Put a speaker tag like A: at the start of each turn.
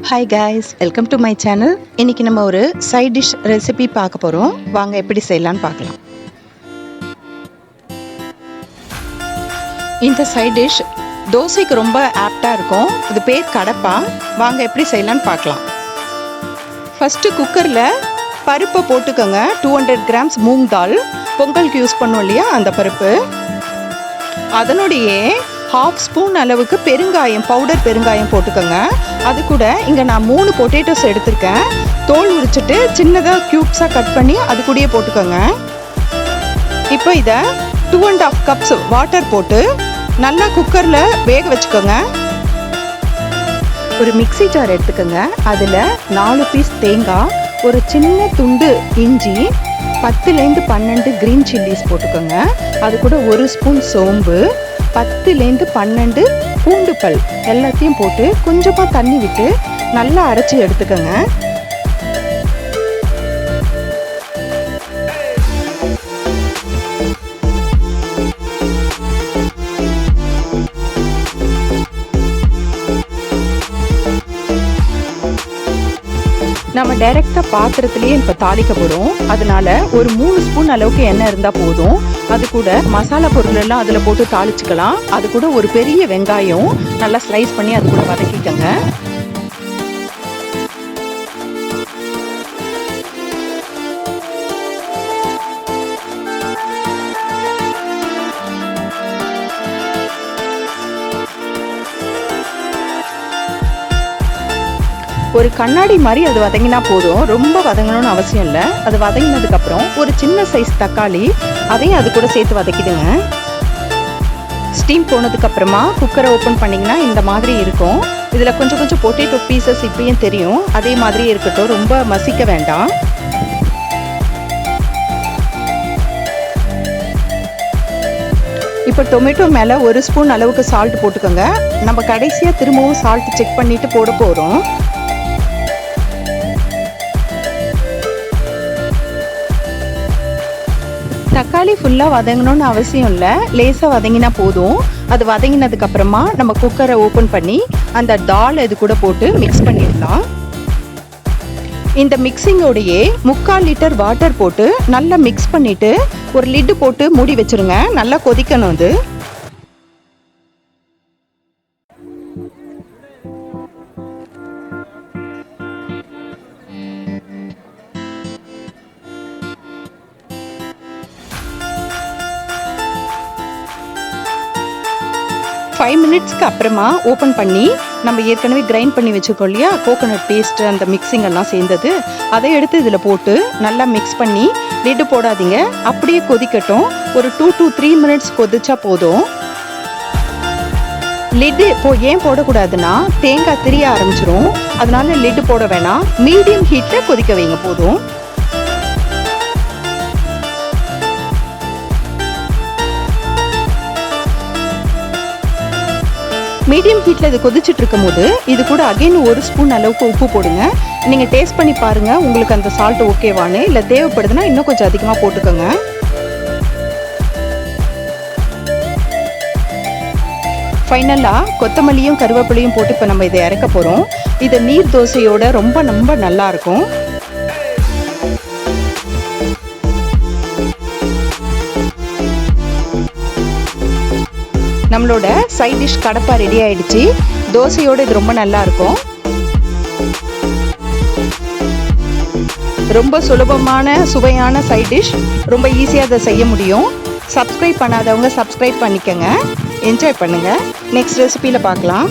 A: Hi guys, welcome to my channel. இன்னைக்கு நம்ம ஒரு side dish ரெசிபி பார்க்க போறோம். வாங்க எப்படி செய்யலாம்னு பார்க்கலாம். இந்த side dish தோசைக்கு ரொம்ப ஆப்டா இருக்கும். இது பேர் கடப்பா. வாங்க எப்படி செய்யலாம்னு பார்க்கலாம். ஃபர்ஸ்ட் குக்கர்ல பருப்பை போட்டுக்கோங்க. 200 grams மூங் தால். பொங்கலுக்கு யூஸ் பண்ணுவோம் இல்லையா அந்த பருப்பு. அதனுடைய 1/2 ஸ்பூன் அளவுக்கு பெருங்காயம், பவுடர் பெருங்காயம் போட்டுக்கோங்க. அது கூட இங்கே நான் 3 பொட்டேட்டோஸ் எடுத்திருக்கேன். தோல் உரிச்சிட்டு சின்னதாக க்யூப்ஸாக கட் பண்ணி அது கூடயே போட்டுக்கோங்க. இப்போ இதை 2.5 cups வாட்டர் போட்டு நல்லா குக்கரில் வேக வச்சுக்கோங்க. ஒரு மிக்ஸி ஜார் எடுத்துக்கோங்க. அதில் 4 பீஸ் தேங்காய், ஒரு சின்ன துண்டு இஞ்சி, 10லேருந்து 12 க்ரீன் சில்லிஸ் போட்டுக்கோங்க. அது கூட 1 ஸ்பூன் சோம்பு, 10லேருந்து 12 பூண்டு பல் எல்லாத்தையும் போட்டு கொஞ்சமாக தண்ணி விட்டு நல்லா அரைச்சி எடுத்துக்கோங்க. நம்ம டைரெக்டாக பாத்திரத்துலேயே இப்போ தாளிக்க போகிறோம். அதனால ஒரு 3 ஸ்பூன் அளவுக்கு எண்ணெய் இருந்தால் போதும். அது கூட மசாலா பொருள் எல்லாம் அதில் போட்டு தாளிச்சுக்கலாம். அது கூட ஒரு பெரிய வெங்காயம் நல்லா ஸ்லைஸ் பண்ணி அது கூட வதக்கிக்கோங்க. ஒரு கண்ணாடி மாதிரி அது வதங்கினா போதும், ரொம்ப வதங்கணும்னு அவசியம் இல்லை. அது வதங்கினதுக்கப்புறம் ஒரு சின்ன சைஸ் தக்காளி அதையும் அது கூட சேர்த்து வதக்கிடுங்க. ஸ்டீம் போனதுக்கப்புறமா குக்கரை ஓப்பன் பண்ணிங்கன்னா இந்த மாதிரி இருக்கும். இதில் கொஞ்சம் கொஞ்சம் பொட்டேட்டோ பீசஸ் இப்பயும் தெரியும். அதே மாதிரி இருக்கட்டும், ரொம்ப மசிக்க வேண்டாம். இப்போ டொமேட்டோ மேலே 1 ஸ்பூன் அளவுக்கு சால்ட் போட்டுக்கோங்க. நம்ம கடைசியாக திரும்பவும் சால்ட் செக் பண்ணிவிட்டு போட போகிறோம். தக்காளி ஃபுல்லாக வதங்கணும்னு அவசியம் இல்லை, லேசாக வதங்கினா போதும். அது வதங்கினதுக்கு அப்புறமா நம்ம குக்கரை ஓப்பன் பண்ணி அந்த தால் இது கூட போட்டு மிக்ஸ் பண்ணிடலாம். இந்த மிக்சிங்கோடையே 3/4 லிட்டர் வாட்டர் போட்டு நல்லா மிக்ஸ் பண்ணிட்டு ஒரு லிட்டு போட்டு மூடி வச்சிருங்க. நல்லா கொதிக்கணும். அது 5 மினிட்ஸ்க்கு அப்புறமா ஓப்பன் பண்ணி நம்ம ஏற்கனவே கிரைண்ட் பண்ணி வச்சுருக்கோம் இல்லையா கோகோனட் பேஸ்ட், அந்த மிக்சிங் எல்லாம் சேர்ந்தது, அதை எடுத்து இதில் போட்டு நல்லா மிக்ஸ் பண்ணி லிட்டு போடாதீங்க, அப்படியே கொதிக்கட்டும். ஒரு 2 to 3 மினிட்ஸ் கொதிச்சா போதும். லிட்டு ஏன் போடக்கூடாதுன்னா தேங்காய் திரிய ஆரம்பிச்சிரும். அதனால லிட்டு போட வேணாம், மீடியம் ஹீட்டில் கொதிக்க வைங்க போதும். மீடியம் ஹீட்டில் இது கொதிச்சுட்டு இருக்கும் போது இது கூட அகைன் 1 ஸ்பூன் அளவுக்கு உப்பு போடுங்க. நீங்கள் டேஸ்ட் பண்ணி பாருங்கள் உங்களுக்கு அந்த சால்ட் ஓகேவானு. இல்லை தேவைப்படுதுன்னா இன்னும் கொஞ்சம் அதிகமாக போட்டுக்கோங்க. ஃபைனலாக கொத்தமல்லியும் கருவேப்பிலையும் போட்டு இப்போ நம்ம இதை இறக்க போகிறோம். இது நீர் தோசையோட ரொம்ப நல்லாயிருக்கும். நம்மளோட சைட் டிஷ் கடப்பா ரெடி ஆயிடுச்சு. தோசையோடு இது ரொம்ப நல்லா இருக்கும். ரொம்ப சுலபமான சுவையான சைட் டிஷ், ரொம்ப ஈஸியாக அதை செய்ய முடியும். சப்ஸ்கிரைப் பண்ணாதவங்க சப்ஸ்கிரைப் பண்ணிக்கங்க, என்ஜாய் பண்ணுங்க. நெக்ஸ்ட் ரெசிபியில் பார்க்கலாம்.